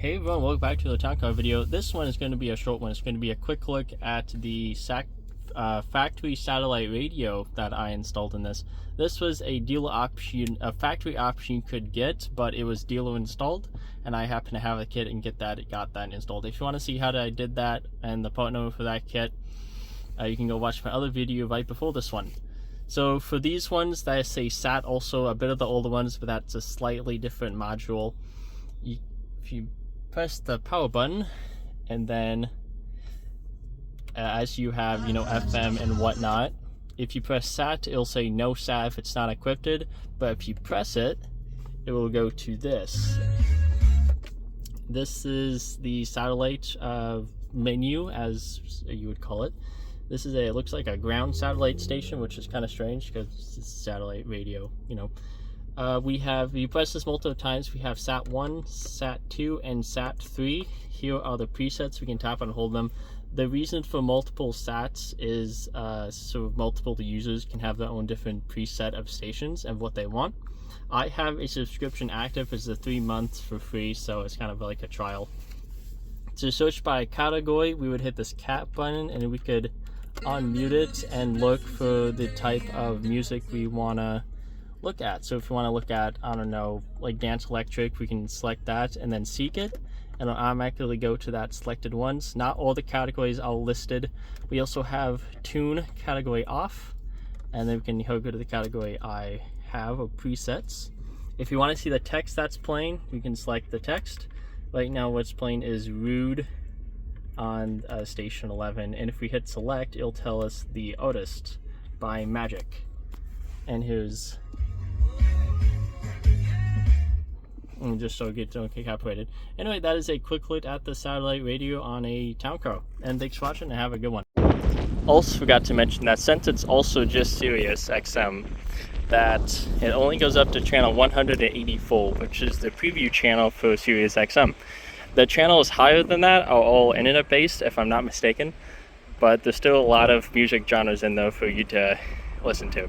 Hey everyone, welcome back to the town car video. This one is going to be a short one. It's going to be a quick look at the factory satellite radio that I installed in this. This was a dealer option, a factory option you could get, but it was dealer installed, and I happen to have a kit and got that installed. If you want to see how I did that and the part number for that kit, you can go watch my other video right before this one. So for these ones that say SAT, also a bit of the older ones, but that's a slightly different module. If you press the power button, and then as you have, FM and whatnot, if you press SAT, it'll say no SAT if it's not equipped, but if you press it, it will go to this. This is the satellite menu, as you would call it. This is it looks like a ground satellite station, which is kind of strange because it's satellite radio, you press this multiple times. We have SAT1, SAT2, and SAT3. Here are the presets. We can tap and hold them. The reason for multiple SATs is so multiple users can have their own different preset of stations and what they want. I have a subscription active. It's the 3 months for free, so it's kind of like a trial. To search by category, we would hit this cat button, and we could unmute it and look for the type of music we want to look at. So if you want to look at, I don't know, like dance electric, we can select that and then seek it, and it'll automatically go to that selected ones. Not all the categories are listed. We also have tune category off, and then we can go to the category I have of presets. If you want to see the text that's playing, we can select the text. Right now what's playing is Rude on station 11, and if we hit select, it'll tell us the artist by Magic, and here's just so it don't get copyrighted. Anyway, that is a quick look at the satellite radio on a town car, and thanks for watching and have a good one. Also forgot to mention that since it's also just Sirius XM, that it only goes up to channel 184, which is the preview channel for Sirius XM. The channels higher than that are all internet based, if I'm not mistaken, but there's still a lot of music genres in there for you to listen to.